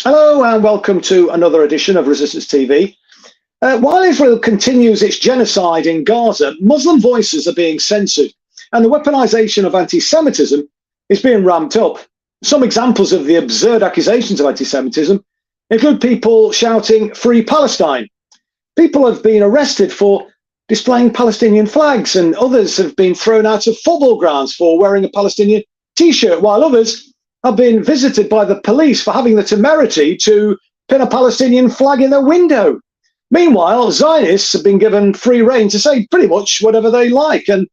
Hello and welcome to another edition of Resistance TV. While Israel continues its genocide in Gaza, Muslim voices are being censored and the weaponization of anti-Semitism is being ramped up. Some examples of the absurd accusations of anti-Semitism include people shouting "Free Palestine." People have been arrested for displaying Palestinian flags, and others have been thrown out of football grounds for wearing a Palestinian t-shirt, while others have been visited by the police for having the temerity to pin a Palestinian flag in their window. Meanwhile, Zionists have been given free rein to say pretty much whatever they like, and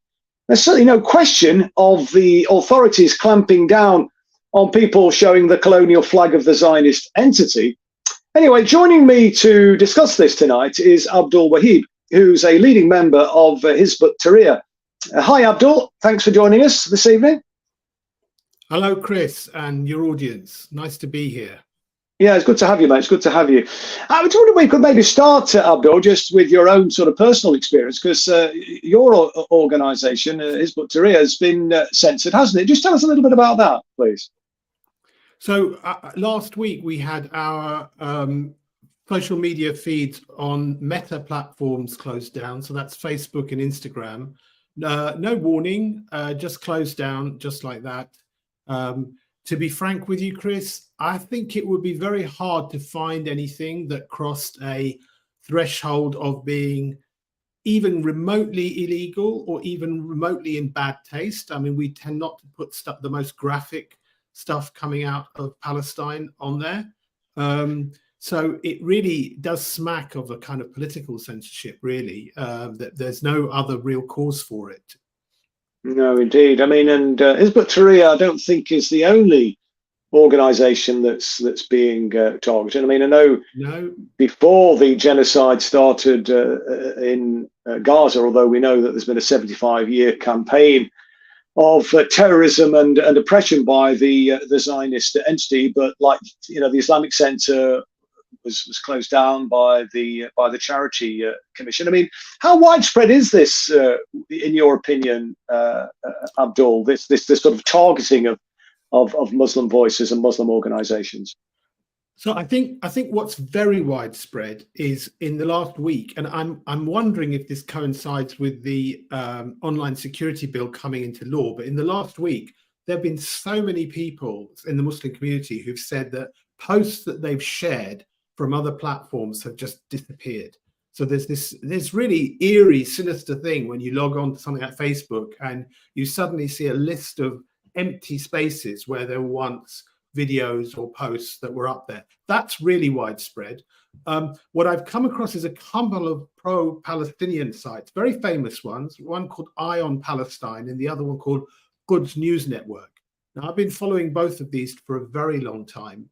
there's certainly no question of the authorities clamping down on people showing the colonial flag of the Zionist entity. Anyway, joining me to discuss this tonight is Abdul Wahib, who's a leading member of Hizb ut-Tahrir. Hi, Abdul. Thanks for joining us this evening. Hello, Chris, and your audience. Nice to be here. Yeah, it's good to have you, mate. It's good to have you. I was wondering we could maybe start, Abdul, just with your own sort of personal experience, because your organisation, Hizb ut-Tahrir, has been censored, hasn't it? Just tell us a little bit about that, please. So last week we had our social media feeds on Meta platforms closed down. So that's Facebook and Instagram. No warning, just closed down, just like that. To be frank with you, Chris, I think it would be very hard to find anything that crossed a threshold of being even remotely illegal or even remotely in bad taste. I mean, we tend not to put the most graphic stuff coming out of Palestine on there. So it really does smack of a kind of political censorship, really, that there's no other real cause for it. No, indeed. I mean, and Hizb ut-Tahrir, I don't think, is the only organisation that's being targeted. I mean, I know before the genocide started in Gaza, although we know that there's been a 75-year campaign of terrorism and oppression by the Zionist entity, but like the Islamic Center was closed down by the Charity Commission. I mean, how widespread is this, in your opinion, Abdul? This sort of targeting of Muslim voices and Muslim organisations? So I think what's very widespread is in the last week, and I'm wondering if this coincides with the online security bill coming into law. But in the last week, there have been so many people in the Muslim community who've said that posts that they've shared from other platforms have just disappeared. So there's this really eerie, sinister thing when you log on to something like Facebook and you suddenly see a list of empty spaces where there were once videos or posts that were up there. That's really widespread. What I've come across is a couple of pro-Palestinian sites, very famous ones, one called Eye on Palestine and the other one called Quds News Network. Now, I've been following both of these for a very long time.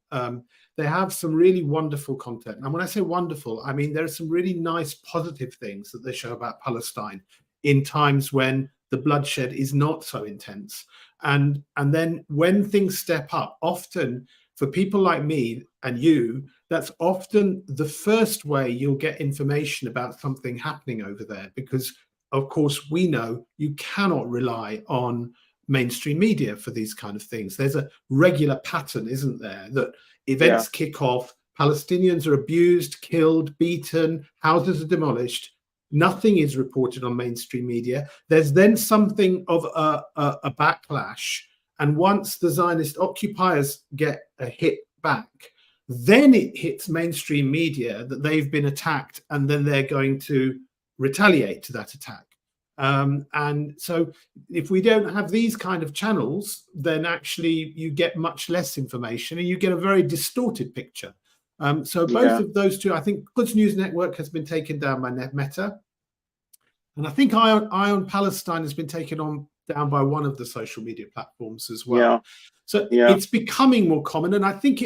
They have some really wonderful content. And when I say wonderful, I mean there are some really nice positive things that they show about Palestine in times when the bloodshed is not so intense. And then when things step up, often for people like me and you, that's often the first way you'll get information about something happening over there, because of course we know you cannot rely on mainstream media for these kind of things. There's a regular pattern, isn't there, that events kick off, Palestinians are abused, killed, beaten, houses are demolished. Nothing is reported on mainstream media. There's then something of a backlash. And once the Zionist occupiers get a hit back, then it hits mainstream media that they've been attacked, and then they're going to retaliate to that attack. And so if we don't have these kind of channels, then actually you get much less information and you get a very distorted picture. So both of those two, I think Quds News Network has been taken down by Meta. And I think Eye on Palestine has been taken down by one of the social media platforms as well. Yeah. So it's becoming more common. And I think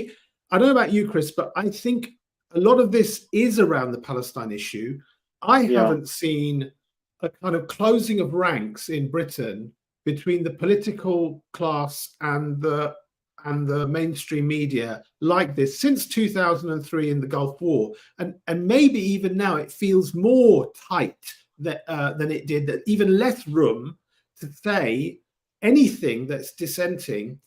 I don't know about you, Chris, but I think a lot of this is around the Palestine issue. I haven't seen a kind of closing of ranks in Britain between the political class and the mainstream media like this since 2003 in the Gulf War, and maybe even now it feels more tight than it did. That even less room to say anything that's dissenting,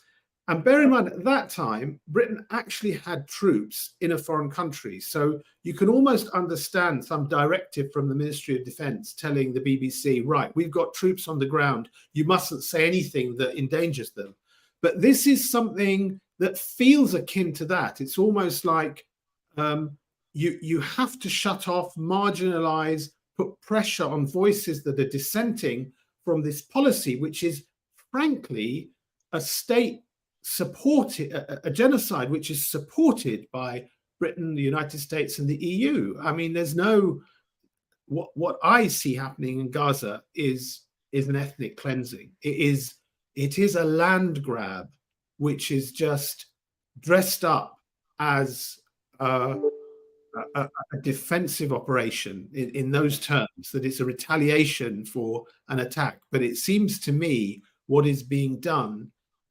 And bear in mind, at that time, Britain actually had troops in a foreign country. So you can almost understand some directive from the Ministry of Defence telling the BBC, right, we've got troops on the ground. You mustn't say anything that endangers them. But this is something that feels akin to that. It's almost like you have to shut off, marginalise, put pressure on voices that are dissenting from this policy, which is, frankly, a state supported, a genocide which is supported by Britain, the United States, and the EU. I mean, there's no, what I see happening in Gaza is an ethnic cleansing. It is a land grab, which is just dressed up as a defensive operation in those terms, that it's a retaliation for an attack. But it seems to me what is being done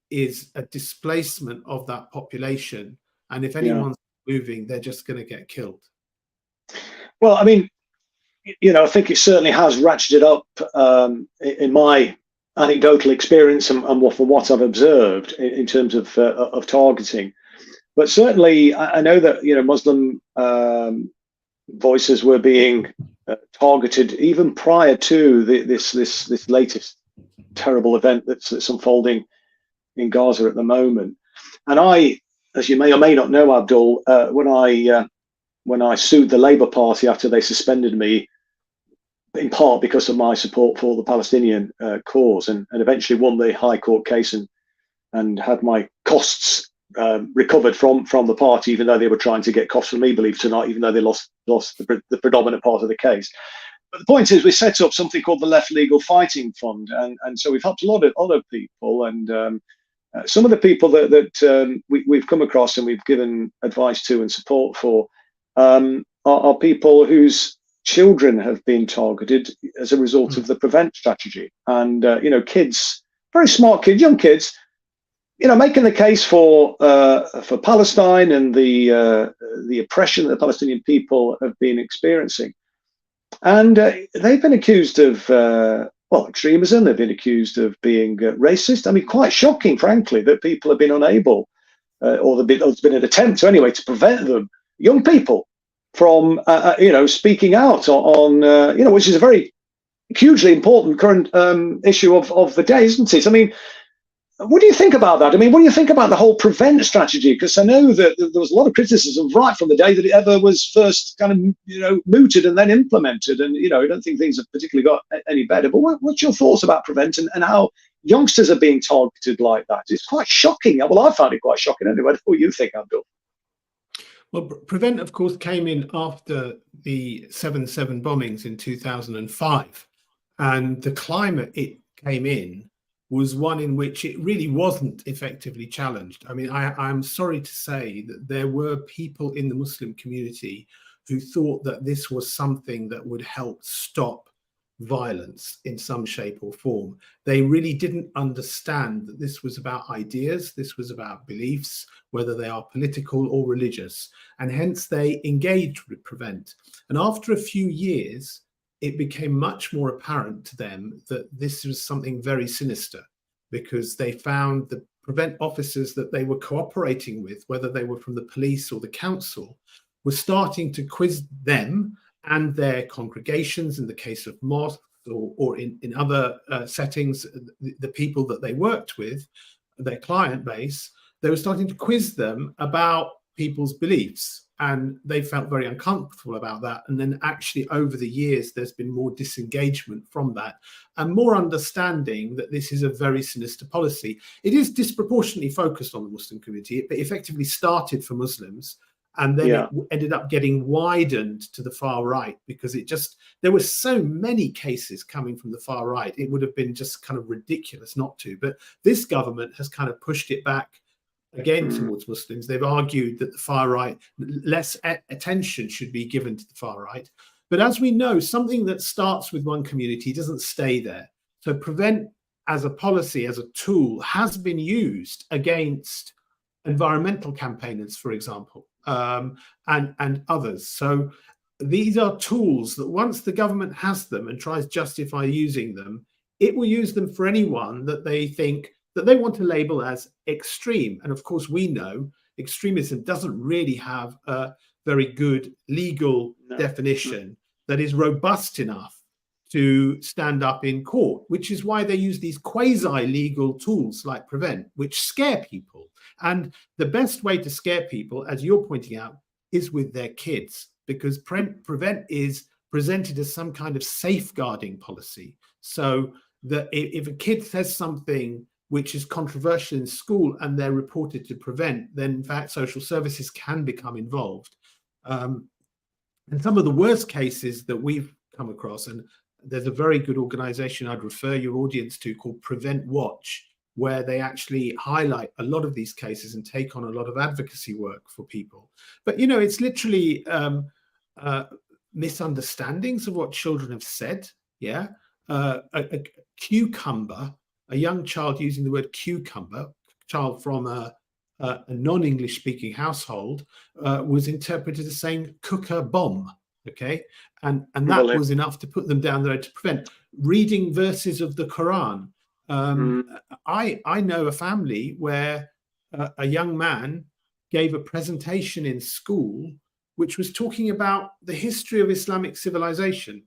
is a displacement of that population. And if anyone's moving, they're just going to get killed. Well, I mean, I think it certainly has ratcheted up in my anecdotal experience and from what I've observed in terms of targeting. But certainly, I know that Muslim voices were being targeted even prior to this latest terrible event that's unfolding in Gaza at the moment. And I, as you may or may not know, Abdul, when I sued the Labour Party after they suspended me, in part because of my support for the Palestinian cause, and eventually won the High Court case and had my costs recovered from the party, even though they were trying to get costs from me, believe it or not, even though they lost the predominant part of the case. But the point is, we set up something called the Left Legal Fighting Fund, and so we've helped a lot of people, and some of the people that we've come across and we've given advice to and support for are people whose children have been targeted as a result of the prevent strategy, and kids, very smart kids, young kids, making the case for Palestine and the oppression that the Palestinian people have been experiencing. And they've been accused of extremism. They've been accused of being racist. I mean, quite shocking, frankly, that people have been unable, or there's been an attempt to prevent them, young people, from speaking out on which is a very hugely important current issue of the day, isn't it? I mean, what do you think about that? I mean, what do you think about the whole prevent strategy? Because I know that there was a lot of criticism right from the day that it ever was first kind of, mooted and then implemented. And, I don't think things have particularly got any better. But what's your thoughts about prevent and how youngsters are being targeted like that? It's quite shocking. Well, I found it quite shocking anyway. What do you think, Abdul? Well, prevent, of course, came in after the 7/7 bombings in 2005. And the climate it came in was one in which it really wasn't effectively challenged. I mean, I'm sorry to say that there were people in the Muslim community who thought that this was something that would help stop violence in some shape or form. They really didn't understand that this was about ideas, this was about beliefs, whether they are political or religious, and hence they engaged with prevent. And after a few years, it became much more apparent to them that this was something very sinister, because they found the prevent officers that they were cooperating with, whether they were from the police or the council, were starting to quiz them and their congregations, in the case of mosques or in other settings, the people that they worked with, their client base, they were starting to quiz them about people's beliefs. And they felt very uncomfortable about that. And then actually over the years, there's been more disengagement from that and more understanding that this is a very sinister policy. It is disproportionately focused on the Muslim community. It effectively started for Muslims, and then it ended up getting widened to the far right, because there were so many cases coming from the far right. It would have been just kind of ridiculous not to. But this government has kind of pushed it back again towards Muslims. They've argued that the far right, less attention should be given to the far right. But as we know, something that starts with one community doesn't stay there. So prevent as a policy, as a tool, has been used against environmental campaigners, for example, and others. So these are tools that once the government has them and tries to justify using them, it will use them for anyone that they think that they want to label as extreme. And of course, we know extremism doesn't really have a very good legal definition that is robust enough to stand up in court, which is why they use these quasi-legal tools like Prevent, which scare people. And the best way to scare people, as you're pointing out, is with their kids, because Prevent is presented as some kind of safeguarding policy. So that if a kid says something which is controversial in school and they're reported to Prevent, then in fact social services can become involved. And some of the worst cases that we've come across, and there's a very good organization I'd refer your audience to called Prevent Watch, where they actually highlight a lot of these cases and take on a lot of advocacy work for people. But, you know, it's literally misunderstandings of what children have said. Yeah. A cucumber, a young child using the word cucumber, child from a non-English speaking household, was interpreted as saying cooker bomb. Okay. And that was enough to put them down there to Prevent. Reading verses of the Quran. I know a family where a young man gave a presentation in school which was talking about the history of Islamic civilization.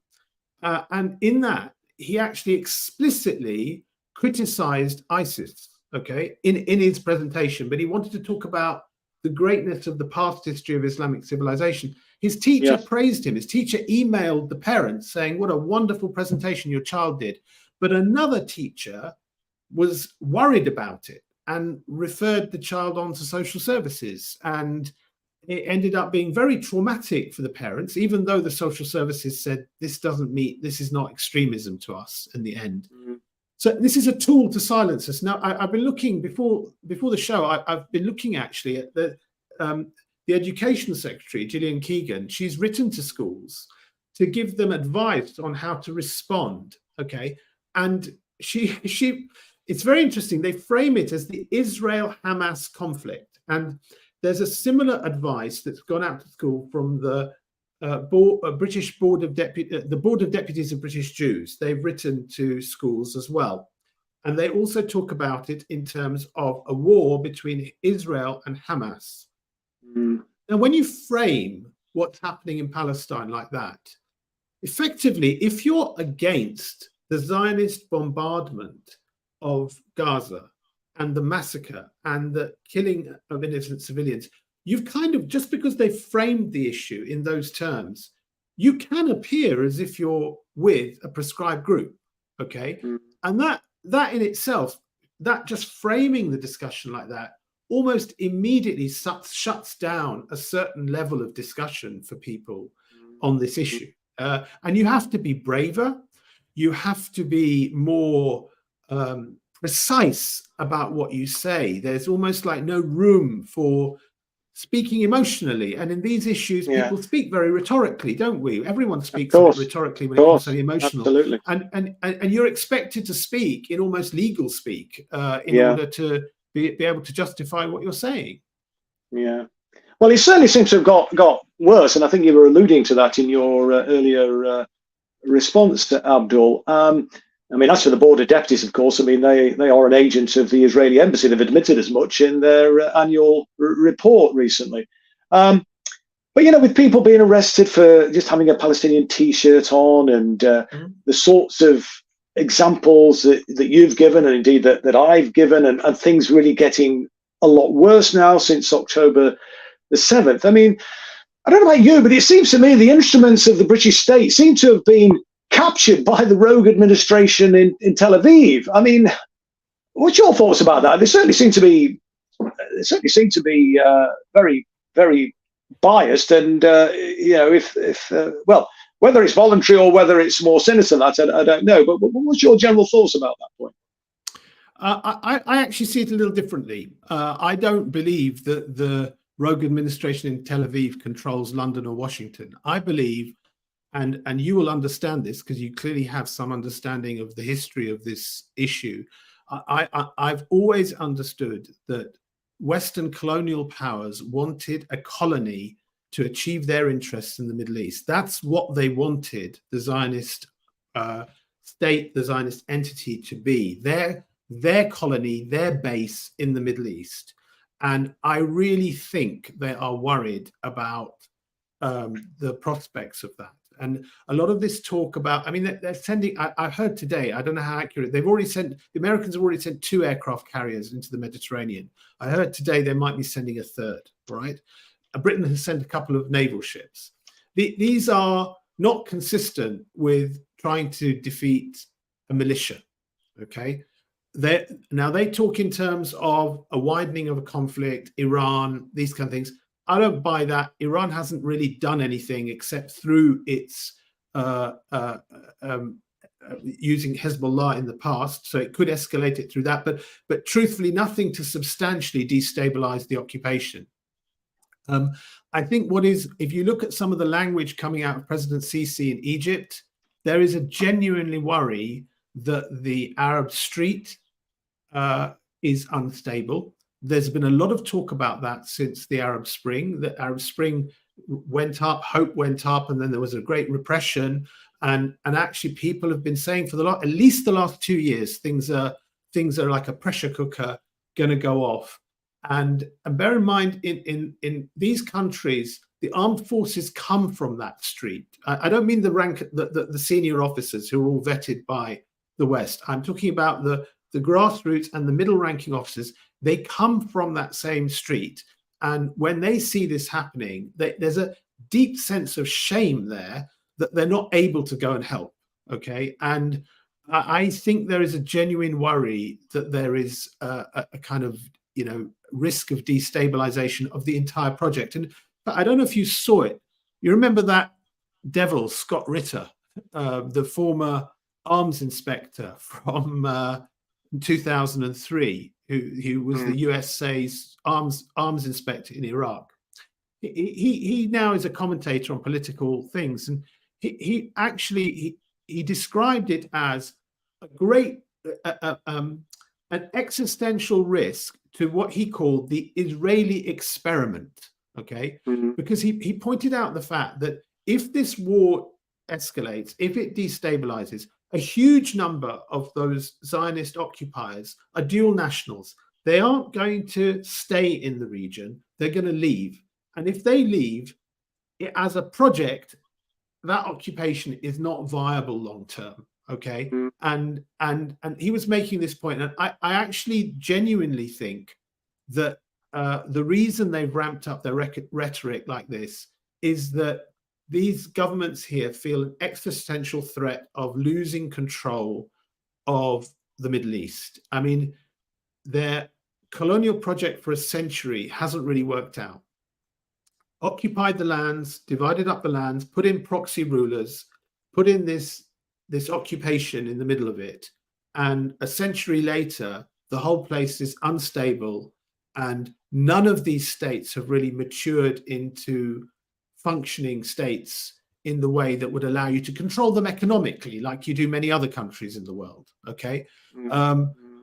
And in that, he actually explicitly criticized ISIS, okay, in his presentation, but he wanted to talk about the greatness of the past history of Islamic civilization. His teacher praised him. His teacher emailed the parents saying, what a wonderful presentation your child did. But another teacher was worried about it and referred the child on to social services. And it ended up being very traumatic for the parents, even though the social services said, this is not extremism to us in the end. So this is a tool to silence us. Now, I've been looking before the show. I've been looking actually at the Education Secretary, Gillian Keegan. She's written to schools to give them advice on how to respond. Okay, and it's very interesting. They frame it as the Israel-Hamas conflict, and there's a similar advice that's gone out to school from the British Board of Deputies of British Jews. They've written to schools as well. And they also talk about it in terms of a war between Israel and Hamas. Now, when you frame what's happening in Palestine like that, effectively, if you're against the Zionist bombardment of Gaza and the massacre and the killing of innocent civilians, you've kind of, just because they've framed the issue in those terms, you can appear as if you're with a prescribed group, okay? And that in itself, that just framing the discussion like that almost immediately shuts down a certain level of discussion for people on this issue. And you have to be braver. You have to be more precise about what you say. There's almost like no room for speaking emotionally. And in these issues, people speak very rhetorically, don't we? Everyone speaks rhetorically when it comes to the emotional. Absolutely. And you're expected to speak in almost legal speak in order to be able to justify what you're saying. Yeah. Well, it certainly seems to have got worse. And I think you were alluding to that in your earlier response to Abdul. I mean, as for the Board of Deputies, of course, I mean, they are an agent of the Israeli embassy. They've admitted as much in their annual report recently. But, you know, with people being arrested for just having a Palestinian T-shirt on and the sorts of examples that you've given and indeed that I've given and things really getting a lot worse now since October the 7th. I mean, I don't know about you, but it seems to me the instruments of the British state seem to have been captured by the rogue administration in Tel Aviv. I mean, what's your thoughts about that? They certainly seem to be very, very biased. And you know, well, whether it's voluntary or whether it's more sinister than that, I don't know. But what's your general thoughts about that point? I actually see it a little differently. I don't believe that the rogue administration in Tel Aviv controls London or Washington. I believe, and you will understand this because you clearly have some understanding of the history of this issue. I've always understood that Western colonial powers wanted a colony to achieve their interests in the Middle East. That's what they wanted the Zionist state, the Zionist entity to be. their colony, their base in the Middle East. And I really think they are worried about the prospects of that. And a lot of this talk about, I mean, they're sending, I heard today, I don't know how accurate, they've already sent, the Americans have already sent 2 aircraft carriers into the Mediterranean. I heard today they might be sending a 3rd, right? Britain has sent a couple of naval ships. These are not consistent with trying to defeat a militia, okay? Now they talk in terms of a widening of a conflict, Iran, these kind of things. I don't buy that. Iran hasn't really done anything except through its using Hezbollah in the past, so it could escalate it through that. But truthfully, nothing to substantially destabilize the occupation. I think if you look at some of the language coming out of President Sisi in Egypt, there is a genuinely worry that the Arab street is unstable. There's been a lot of talk about that since the Arab Spring. The Arab Spring went up, hope went up, and then there was a great repression. And actually, people have been saying for at least the last 2 years, things are like a pressure cooker going to go off. And bear in mind, in these countries, the armed forces come from that street. I don't mean the senior officers who are all vetted by the West. I'm talking about the grassroots and the middle ranking officers. They come from that same street. And when they see this happening, there's a deep sense of shame there that they're not able to go and help. Okay. And I think there is a genuine worry that there is a kind of, risk of destabilization of the entire project. And I don't know if you saw it. You remember that devil, Scott Ritter, the former arms inspector from 2003, who was the USA's arms inspector in Iraq. He now is a commentator on political things, and he actually described it as a great an existential risk to what he called the Israeli experiment. Okay, because he pointed out the fact that if this war escalates, if it destabilizes, a huge number of those Zionist occupiers are dual nationals. They aren't going to stay in the region. They're going to leave. And if they leave, as a project, that occupation is not viable long term. Okay. And he was making this point. And I actually genuinely think that the reason they've ramped up their rhetoric like this is that these governments here feel an existential threat of losing control of the Middle East. I mean, their colonial project for a century hasn't really worked out. Occupied the lands, divided up the lands, put in proxy rulers, put in this occupation in the middle of it. And a century later, the whole place is unstable. And none of these states have really matured into functioning states in the way that would allow you to control them economically, like you do many other countries in the world. Okay.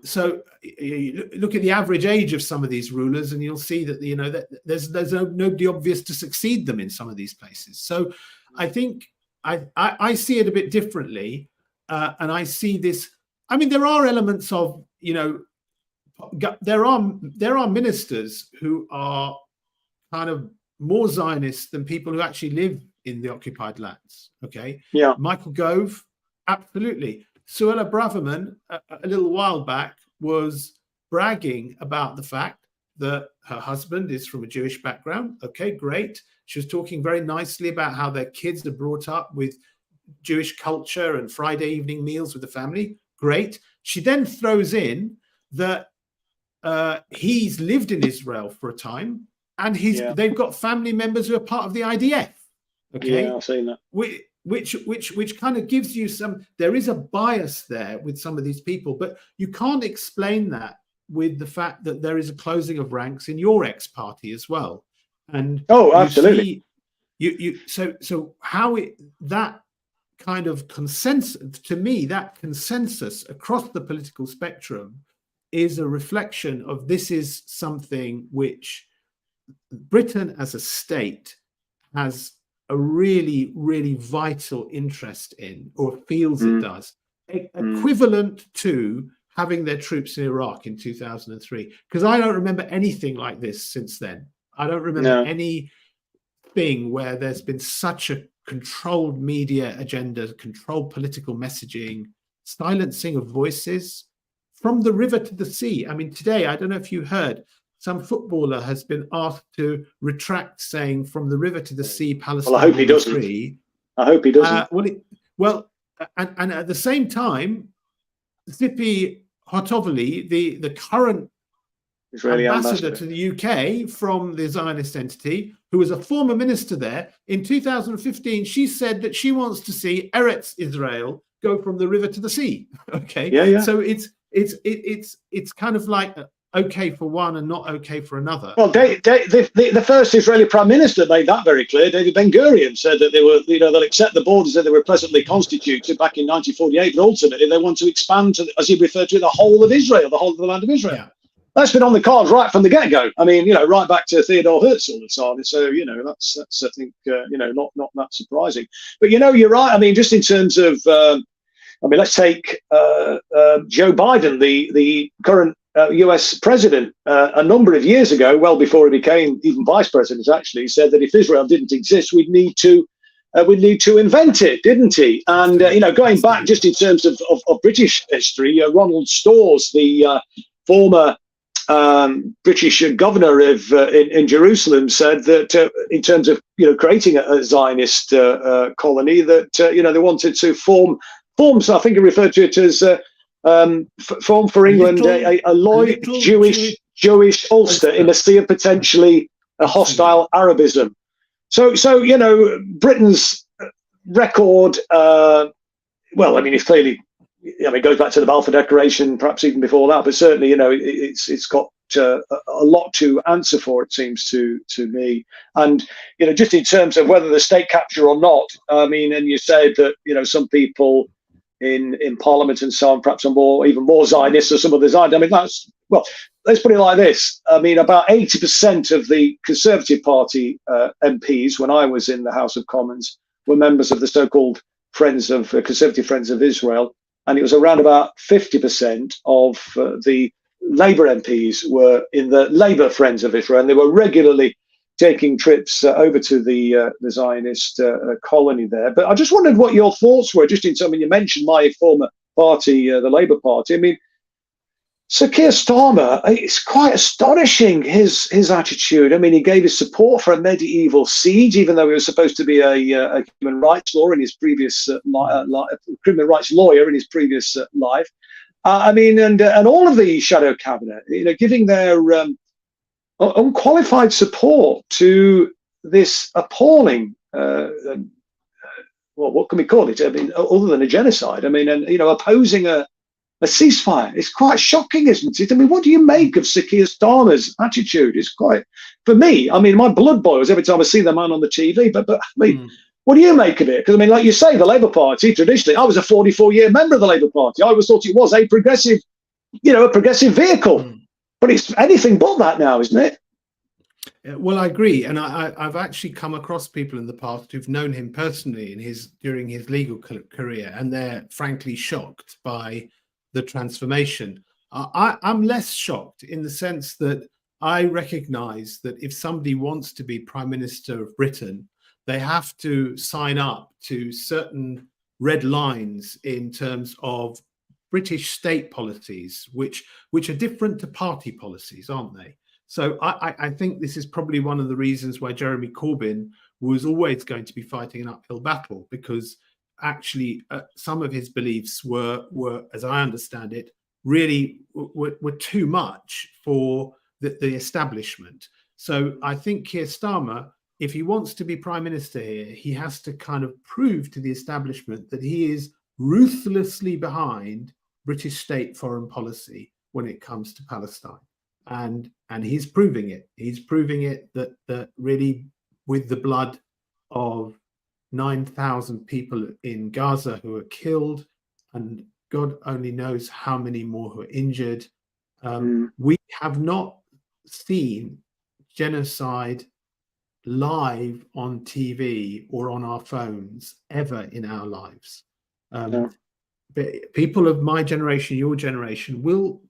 So you look at the average age of some of these rulers, and you'll see that that there's nobody obvious to succeed them in some of these places. So I think I see it a bit differently, and I see this. I mean, there are elements of there are ministers who are kind of more Zionist than people who actually live in the occupied lands. Okay. Yeah. Michael Gove, absolutely. Suella Braverman, a little while back, was bragging about the fact that her husband is from a Jewish background. Okay, great. She was talking very nicely about how their kids are brought up with Jewish culture and Friday evening meals with the family. Great. She then throws in that he's lived in Israel for a time, and they've got family members who are part of the IDF. Okay, yeah, I've seen that. Which kind of gives you there is a bias there with some of these people, but you can't explain that with the fact that there is a closing of ranks in your ex-party as well. And absolutely. So how that kind of consensus, to me, that consensus across the political spectrum is a reflection of this is something which Britain as a state has a really, really vital interest in, or feels it does, equivalent to having their troops in Iraq in 2003? Because I don't remember anything like this since then. I don't remember anything where there's been such a controlled media agenda, controlled political messaging, silencing of voices from the river to the sea. I mean, today, I don't know if you heard, some footballer has been asked to retract saying from the river to the sea, Palestine. Well, I hope he doesn't. Free. I hope he doesn't. And at the same time, Zippy Hotovely, the current Israeli ambassador to the UK from the Zionist entity, who was a former minister there, in 2015, she said that she wants to see Eretz Israel go from the river to the sea. Okay, yeah. So it's kind of like okay for one and not okay for another. Well, the first Israeli prime minister made that very clear. David Ben-Gurion said that they were, they'll accept the borders that they were presently constituted back in 1948, but ultimately they want to expand to, as he referred to, the whole of Israel, the whole of the land of Israel. Yeah. That's been on the cards right from the get-go. I mean, right back to Theodore Herzl and so on. So, that's I think, not that surprising. But, you're right. I mean, just in terms of, let's take Joe Biden, the current US president, a number of years ago, well before he became even vice president, actually said that if Israel didn't exist, we'd need to invent it, didn't he? And going back just in terms of British history, Ronald Storrs, the former British governor in Jerusalem, said that in terms of creating a Zionist colony, that they wanted to form. So I think he referred to it as form for England a loyal Jewish Ulster in a sea of potentially a hostile Arabism. So Britain's record. It's clearly. It goes back to the Balfour Declaration, perhaps even before that. But certainly, it's got a lot to answer for. It seems to me. And just in terms of whether the state capture or not. And you said that some people in Parliament and so on, perhaps are even more Zionists or some of the Zionists. Let's put it like this. About 80% of the Conservative Party MPs, when I was in the House of Commons, were members of the so-called Conservative Friends of Israel, and it was around about 50% of the Labour MPs were in the Labour Friends of Israel, and they were regularly taking trips over to the Zionist colony there. But I just wondered what your thoughts were, just in terms, you mentioned my former party, the Labour Party. Sir Keir Starmer, it's quite astonishing, his attitude. He gave his support for a medieval siege, even though he was supposed to be a human rights lawyer in his previous criminal rights lawyer in his previous life. And all of the shadow cabinet, giving their unqualified support to this appalling, what can we call it? Other than a genocide. Opposing a ceasefire. It's quite shocking, isn't it? What do you make of Sir Keir Starmer's attitude? It's quite, for me, my blood boils every time I see the man on the TV. But what do you make of it? Because like you say, the Labour Party, traditionally, I was a 44-year member of the Labour Party. I always thought it was a progressive vehicle. But it's anything but that now, isn't it? Well, I agree, and I've actually come across people in the past who've known him personally during his legal career, and they're frankly shocked by the transformation. I'm less shocked in the sense that I recognise that if somebody wants to be Prime Minister of Britain, they have to sign up to certain red lines in terms of British state policies, which are different to party policies, aren't they? So I think this is probably one of the reasons why Jeremy Corbyn was always going to be fighting an uphill battle, because actually some of his beliefs were, as I understand it, really were too much for the establishment. So I think Keir Starmer, if he wants to be Prime Minister here, he has to kind of prove to the establishment that he is ruthlessly behind British state foreign policy when it comes to Palestine. And he's proving it. He's proving it that really, with the blood of 9,000 people in Gaza who are killed, and God only knows how many more who are injured, we have not seen genocide live on TV or on our phones ever in our lives. No. people of my generation, your generation, will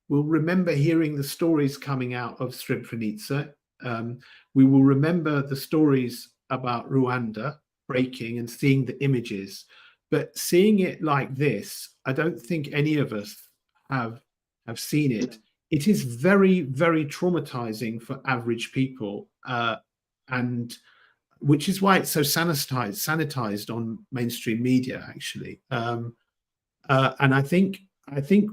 remember hearing the stories coming out of Srebrenica. We will remember the stories about Rwanda breaking and seeing the images, but seeing it like this, I don't think any of us have seen it. It is very, very traumatizing for average people, and which is why it's so sanitized on mainstream media, actually. And I think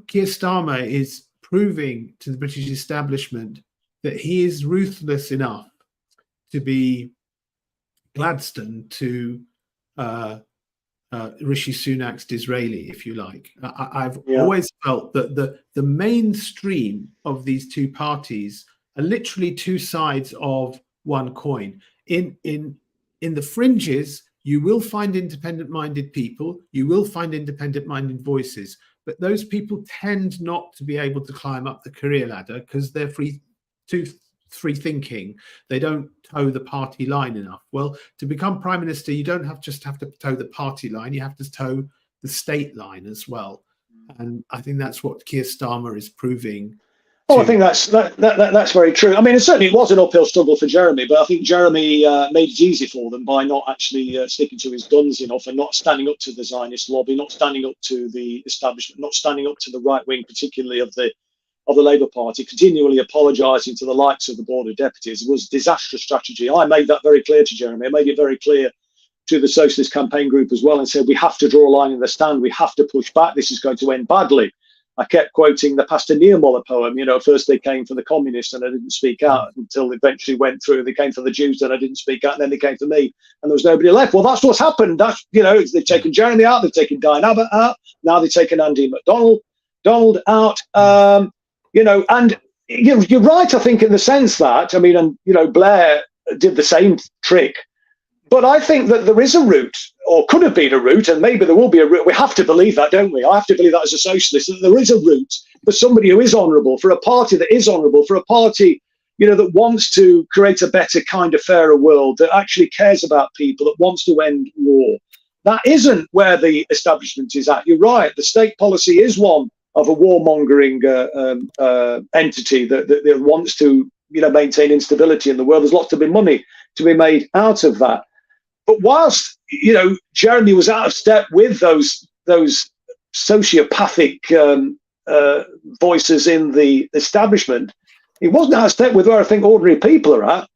Keir Starmer is proving to the British establishment that he is ruthless enough to be Gladstone to Rishi Sunak's Disraeli, if you like. I've always felt that the mainstream of these two parties are literally two sides of one coin. In the fringes, you will find independent-minded people, you will find independent-minded voices, but those people tend not to be able to climb up the career ladder because they're free thinking. They don't toe the party line enough. Well, to become prime minister, you don't just have to toe the party line, you have to toe the state line as well. And I think that's what Keir Starmer is proving. I think that's very true. I mean, certainly it was an uphill struggle for Jeremy, but I think Jeremy made it easy for them by not actually sticking to his guns enough and not standing up to the Zionist lobby, not standing up to the establishment, not standing up to the right wing, particularly of the Labour Party, continually apologising to the likes of the Board of Deputies. It was a disastrous strategy. I made that very clear to Jeremy. I made it very clear to the Socialist campaign group as well and said, we have to draw a line in the sand. We have to push back. This is going to end badly. I kept quoting the Pastor Niemöller poem, first they came for the communists and I didn't speak out until they eventually went through. They came for the Jews and I didn't speak out, and then they came for me and there was nobody left. Well, that's what's happened. That's, they've taken Jeremy out, they've taken Diane Abbott out, now they've taken Andy McDonald out. And you're right, I think, in the sense that, Blair did the same trick. But I think that there is a route, or could have been a route, and maybe there will be a route. We have to believe that, don't we? I have to believe that as a socialist, that there is a route for somebody who is honourable, for a party that is honourable, for a party, that wants to create a better, kinder, fairer world, that actually cares about people, that wants to end war. That isn't where the establishment is at. You're right. The state policy is one of a warmongering entity that wants to, maintain instability in the world. There's lots of money to be made out of that. But whilst, Jeremy was out of step with those sociopathic voices in the establishment, he wasn't out of step with where I think ordinary people are at.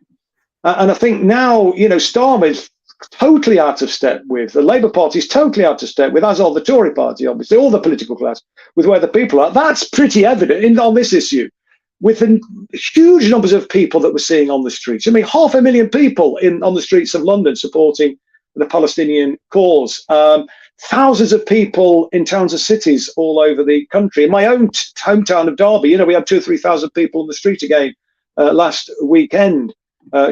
And I think now, Starmer is totally out of step with, the Labour Party is totally out of step with, as are the Tory Party, obviously, all the political class, with where the people are. That's pretty evident on this issue, with the huge numbers of people that we're seeing on the streets. 500,000 people on the streets of London supporting the Palestinian cause. Thousands of people in towns and cities all over the country. In my own hometown of Derby, we had 2,000 or 3,000 people on the street again last weekend,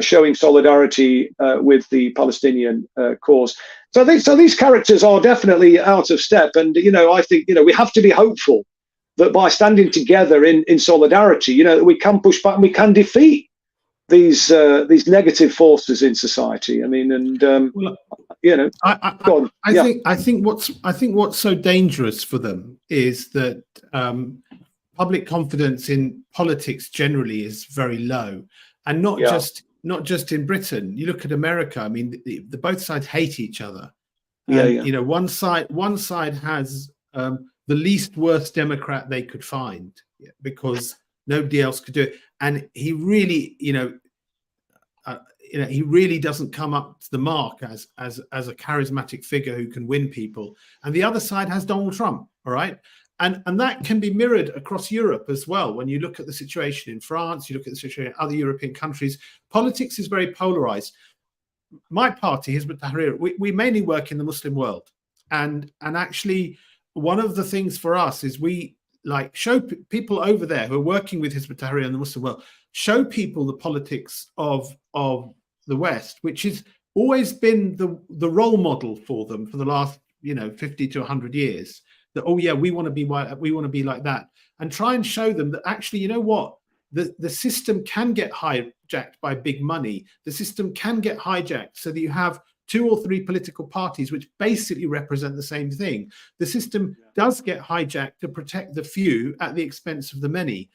showing solidarity with the Palestinian cause. So these characters are definitely out of step. And, I think, we have to be hopeful that by standing together in solidarity, we can push back and we can defeat these negative forces in society. I think what's so dangerous for them is that public confidence in politics generally is very low, and not just in Britain. You look at America. The both sides hate each other. One side has the least worst Democrat they could find because nobody else could do it, and he really, he really doesn't come up to the mark as a charismatic figure who can win people. And the other side has Donald Trump, all right, and that can be mirrored across Europe as well. When you look at the situation in France, you look at the situation in other European countries, politics is very polarized. My party, Hizb ut-tahrir, we mainly work in the Muslim world, and actually, one of the things for us is we show people over there who are working with Hizb ut-tahrir in the Muslim world, show people the politics of the West, which has always been the role model for them for the last 50 to 100 years. That we want to be like that, and try and show them that actually, the system can get hijacked by big money. The system can get hijacked so that you have 2 or 3 political parties which basically represent the same thing. The system does get hijacked to protect the few at the expense of the many,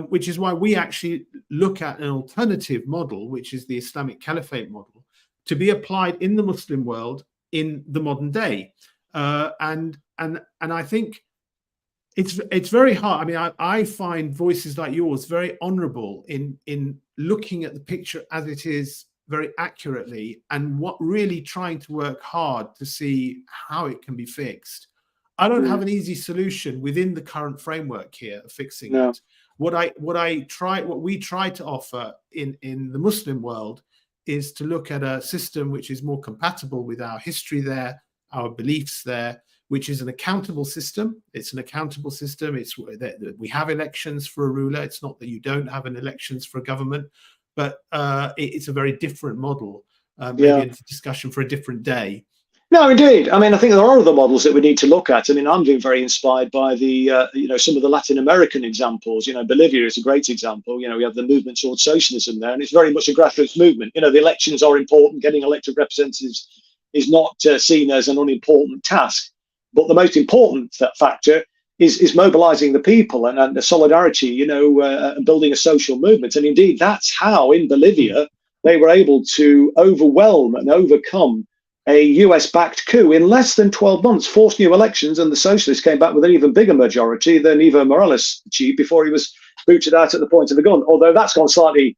which is why we actually look at an alternative model, which is the Islamic Caliphate model, to be applied in the Muslim world in the modern day. And I think it's very hard. I mean, I find voices like yours very honourable in looking at the picture as it is very accurately, and what really trying to work hard to see how it can be fixed. I don't have an easy solution within the current framework here of fixing it. What we try to offer in the Muslim world is to look at a system which is more compatible with our history there, our beliefs there, which is an accountable system. It's an accountable system. It's that we have elections for a ruler. It's not that you don't have an elections for a government, but it's a very different model. Maybe a discussion for a different day. No, indeed. I mean, I think there are other models that we need to look at. I mean, I'm being very inspired by the, some of the Latin American examples. Bolivia is a great example. We have the movement towards socialism there, and it's very much a grassroots movement. The elections are important. Getting elected representatives is not seen as an unimportant task. But the most important factor is mobilizing the people and the solidarity, and building a social movement. And indeed, that's how in Bolivia they were able to overwhelm and overcome a US-backed coup in less than 12 months, forced new elections, and the socialists came back with an even bigger majority than Evo Morales achieved before he was booted out at the point of the gun. Although that's gone slightly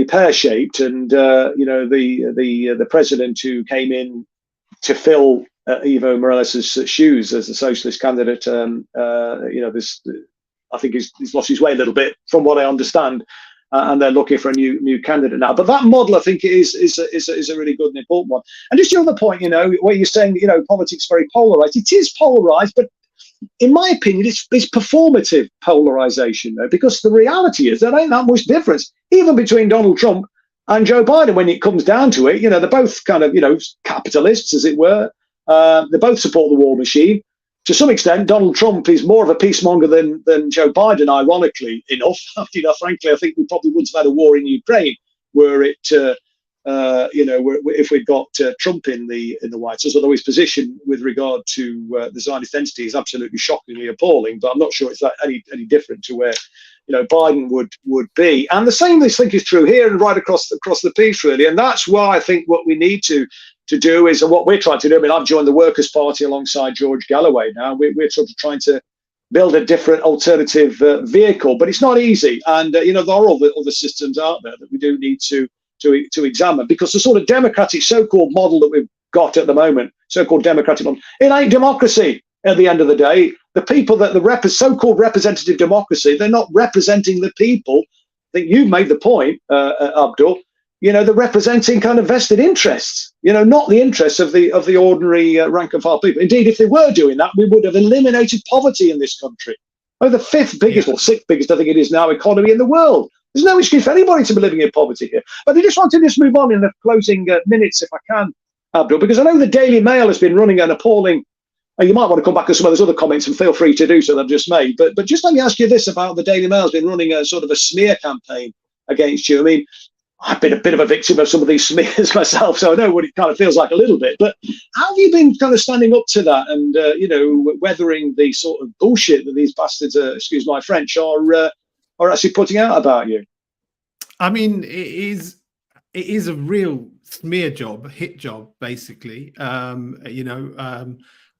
pear-shaped, and the president who came in to fill Evo Morales' shoes as a socialist candidate, I think he's lost his way a little bit, from what I understand. And they're looking for a new candidate now. But that model, I think, is a really good and important one. And just your other point, where you're saying, politics is very polarized. It is polarized, but in my opinion, it's performative polarization, though, because the reality is there ain't that much difference, even between Donald Trump and Joe Biden when it comes down to it. They're both kind of, capitalists, as it were. They both support the war machine. To some extent, Donald Trump is more of a peacemonger than Joe Biden, ironically enough. Frankly, I think we probably wouldn't have had a war in Ukraine were it, if we'd got Trump in the White House. Although his position with regard to the Zionist entity is absolutely shockingly appalling, but I'm not sure it's any different to where Biden would be. And the same, I think, is true here and right across the piece, really. And that's why I think what we need to do is, and what we're trying to do, I mean, I've joined the Workers' Party alongside George Galloway now. We're sort of trying to build a different alternative vehicle, but it's not easy. And, there are other systems out there that we do need to examine, because the sort of democratic so-called model that we've got at the moment, so-called democratic model, it ain't democracy at the end of the day. The people that the so-called representative democracy, they're not representing the people. I think you've made the point, Abdul. They're representing kind of vested interests, not the interests of the ordinary rank and file people. Indeed, if they were doing that, we would have eliminated poverty in this country. The 5th biggest, or 6th biggest, I think it is now, economy in the world. There's no excuse for anybody to be living in poverty here. But I just want to move on in the closing minutes, if I can, Abdul, because I know the Daily Mail has been running an appalling. You might want to come back to some of those other comments, and feel free to do so that I've just made. But just let me ask you this about the Daily Mail has been running a sort of a smear campaign against you. I mean, I've been a bit of a victim of some of these smears myself, so I know what it kind of feels like a little bit. But how have you been kind of standing up to that and, weathering the sort of bullshit that these bastards, excuse my French, are actually putting out about you? I mean, it is a real smear job, a hit job, basically.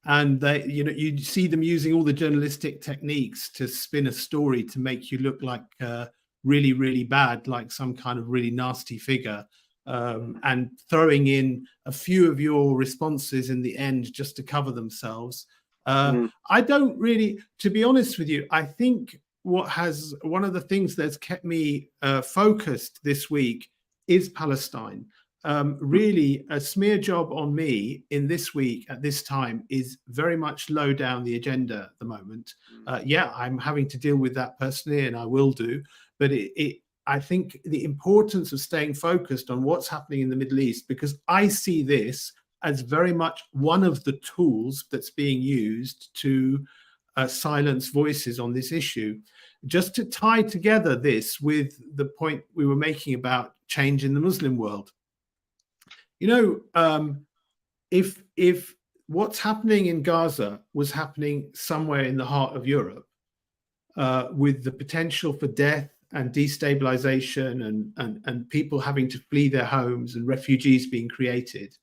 And they, you see them using all the journalistic techniques to spin a story to make you look like really, really bad, like some kind of really nasty figure, and throwing in a few of your responses in the end just to cover themselves. I don't really, to be honest with you, I think one of the things that's kept me focused this week is Palestine. Really, a smear job on me in this week at this time is very much low down the agenda at the moment. I'm having to deal with that personally, and I will do. But I think the importance of staying focused on what's happening in the Middle East, because I see this as very much one of the tools that's being used to silence voices on this issue. Just to tie together this with the point we were making about change in the Muslim world. if what's happening in Gaza was happening somewhere in the heart of Europe, with the potential for death and destabilization and people having to flee their homes and refugees being created,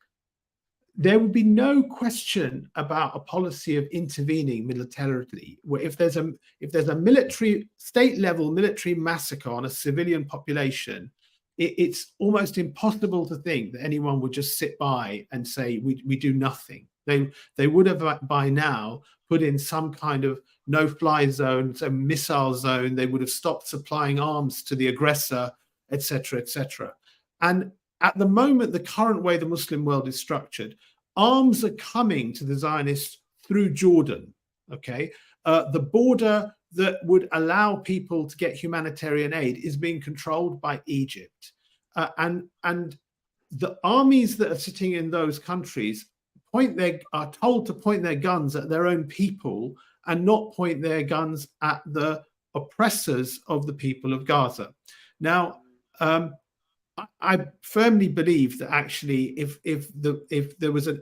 there would be no question about a policy of intervening militarily. Where if there's a military state level military massacre on a civilian population, it's almost impossible to think that anyone would just sit by and say we do nothing. They would have by now put in some kind of no-fly zone, so missile zone. They would have stopped supplying arms to the aggressor, etc., etc. And at the moment, the current way the Muslim world is structured, arms are coming to the Zionists through Jordan. Okay, the border that would allow people to get humanitarian aid is being controlled by Egypt, and the armies that are sitting in those countries are told to point their guns at their own people and not point their guns at the oppressors of the people of Gaza. Now, I firmly believe that actually, if there was a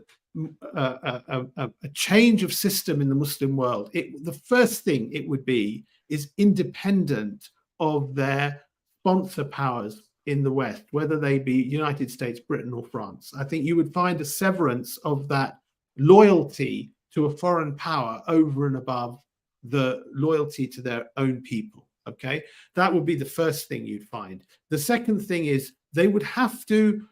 change of system in the Muslim world, the first thing it would be is independent of their sponsor powers in the West, whether they be United States, Britain, or France. I think you would find a severance of that loyalty to a foreign power over and above the loyalty to their own people. Okay, that would be the first thing you'd find. The second thing is they would have to,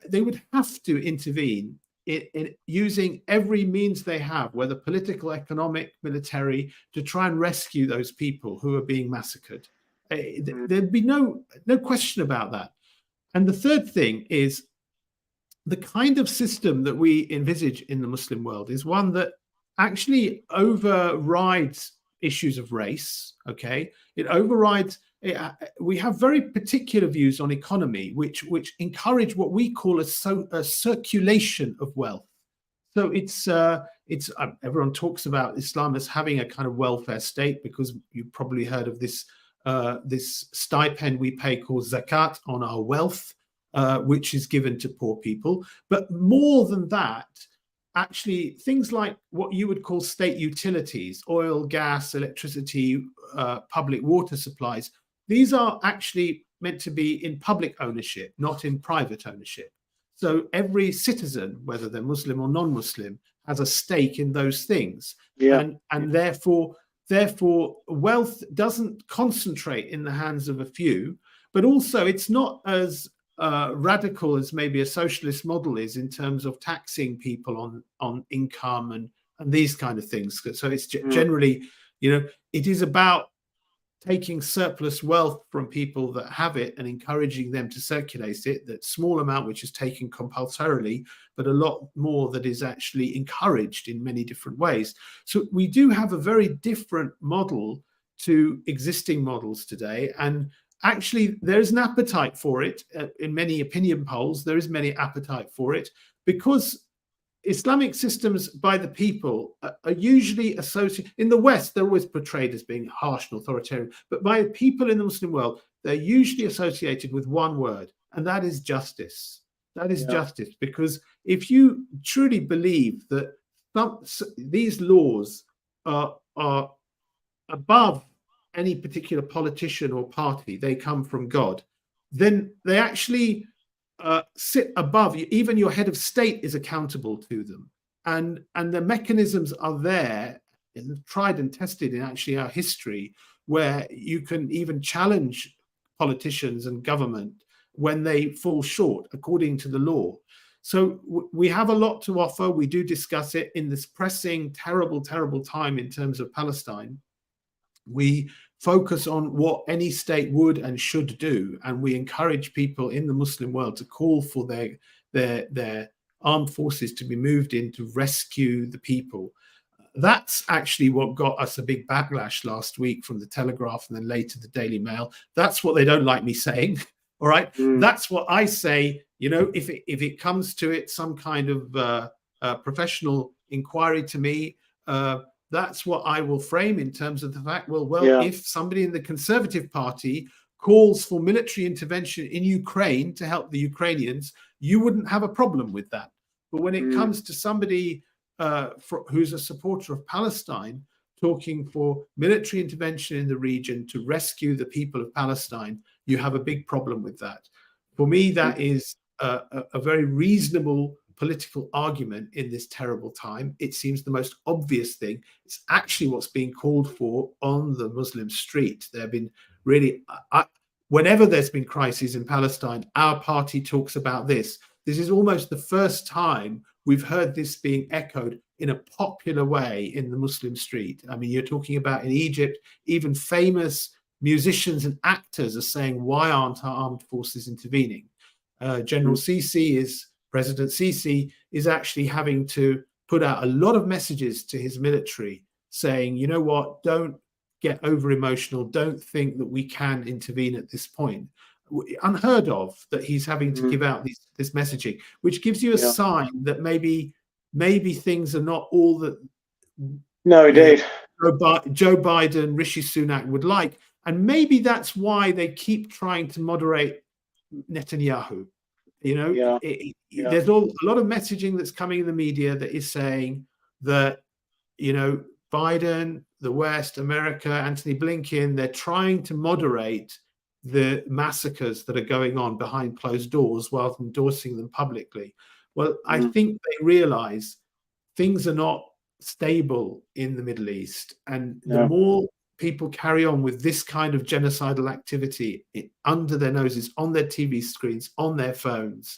they would have to intervene in using every means they have, whether political, economic, military, to try and rescue those people who are being massacred. There'd be no question about that. And the third thing is the kind of system that we envisage in the Muslim world is one that actually overrides issues of race. Okay, it overrides. We have very particular views on economy, which encourage what we call a circulation of wealth. So it's everyone talks about Islam as having a kind of welfare state, because you've probably heard of this stipend we pay called zakat on our wealth, which is given to poor people. But more than that, actually, things like what you would call state utilities, oil, gas, electricity, public water supplies, these are actually meant to be in public ownership, not in private ownership. So every citizen, whether they're Muslim or non-Muslim, has a stake in those things. Yeah. And therefore, wealth doesn't concentrate in the hands of a few, but also it's not as radical as maybe a socialist model is in terms of taxing people on income and these kind of things. So it's generally, it is about taking surplus wealth from people that have it and encouraging them to circulate it, that small amount which is taken compulsorily, but a lot more that is actually encouraged in many different ways. So we do have a very different model to existing models today. And actually, there's an appetite for it. In many opinion polls, there is many appetite for it, because Islamic systems by the people are usually associated, in the West, they're always portrayed as being harsh and authoritarian, but by people in the Muslim world, they're usually associated with one word, and that is justice. That is justice, because if you truly believe that these laws are above any particular politician or party, they come from God, then they actually sit above you. Even your head of state is accountable to them, and the mechanisms are there, tried and tested in actually our history, where you can even challenge politicians and government when they fall short according to the law. So we have a lot to offer. We do discuss it in this pressing, terrible time in terms of Palestine. We focus on what any state would and should do, and we encourage people in the Muslim world to call for their armed forces to be moved in to rescue the people. That's actually what got us a big backlash last week from the Telegraph and then later the Daily Mail. That's what they don't like me saying. All right. That's what I say. If it comes to it, some kind of professional inquiry to me, that's what I will frame in terms of the fact, if somebody in the Conservative Party calls for military intervention in Ukraine to help the Ukrainians, you wouldn't have a problem with that. But when it comes to somebody who's a supporter of Palestine, talking for military intervention in the region to rescue the people of Palestine, you have a big problem with that. For me, that is a very reasonable political argument in this terrible time. It seems the most obvious thing. It's actually what's being called for on the Muslim street. There have been really, whenever there's been crises in Palestine, our party talks about this. This is almost the first time we've heard this being echoed in a popular way in the Muslim street. I mean, you're talking about in Egypt, even famous musicians and actors are saying, why aren't our armed forces intervening? President Sisi is actually having to put out a lot of messages to his military saying, you know what, don't get over emotional. Don't think that we can intervene at this point. Unheard of that he's having to give out this messaging, which gives you a sign that maybe things are not all that indeed Joe Biden, Rishi Sunak would like. And maybe that's why they keep trying to moderate Netanyahu. There's a lot of messaging that's coming in the media that is saying that, Biden, the West, America, Anthony Blinken, they're trying to moderate the massacres that are going on behind closed doors while endorsing them publicly. Well, I think they realize things are not stable in the Middle East. And the more people carry on with this kind of genocidal activity under their noses, on their TV screens, on their phones,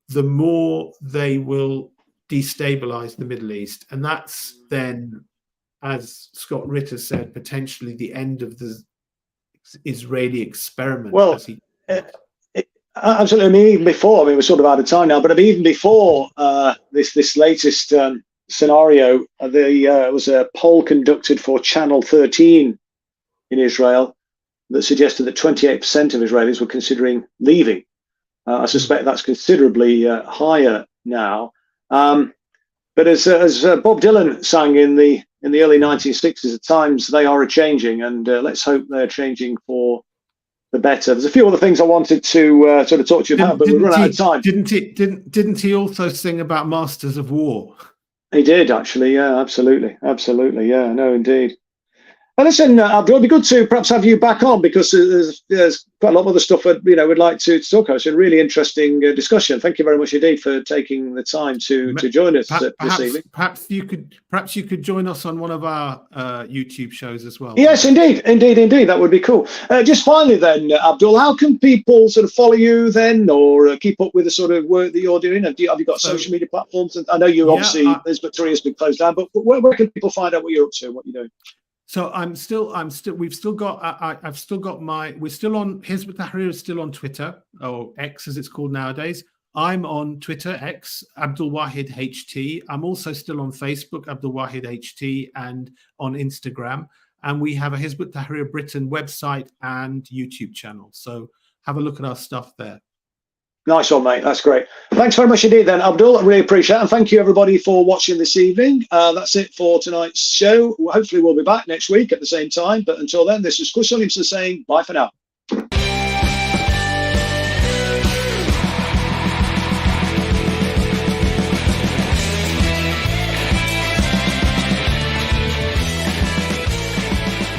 the more they will destabilize the Middle East. And that's then, as Scott Ritter said, potentially the end of the Israeli experiment. Well, absolutely. I mean, even before, we're sort of out of time now, but even before this latest scenario, there was a poll conducted for Channel 13 in Israel that suggested that 28% of Israelis were considering leaving. I suspect that's considerably higher now. But as Bob Dylan sang in the early 1960s, at times they are a-changing, and let's hope they're changing for the better. There's a few other things I wanted to sort of talk to you about, but we've run out of time. Didn't he also sing about Masters of War? He did, actually. Yeah, absolutely. Yeah, no, indeed. Well, listen, Abdul, it'd be good to perhaps have you back on, because there's quite a lot of other stuff that we'd like to talk about. It's a really interesting discussion. Thank you very much indeed for taking the time to join us this evening. Perhaps you could join us on one of our YouTube shows as well. Yes, indeed. That would be cool. Just finally, then, Abdul, how can people sort of follow you then, or keep up with the sort of work that you're doing? Have you got social media platforms? And I know you obviously Hizb ut-Tahrir has been closed down, but where can people find out what you're up to and what you're doing? So we're still on Hizb ut-Tahrir is still on Twitter, or X as it's called nowadays. I'm on Twitter, X, Abdul Wahid HT. I'm also still on Facebook, Abdul Wahid HT, and on Instagram. And we have a Hizb ut-Tahrir Britain website and YouTube channel. So have a look at our stuff there. Nice one, mate. That's great. Thanks very much indeed then, Abdul. I really appreciate it. And thank you, everybody, for watching this evening. That's it for tonight's show. Hopefully we'll be back next week at the same time. But until then, this is Chris Williamson saying bye for now.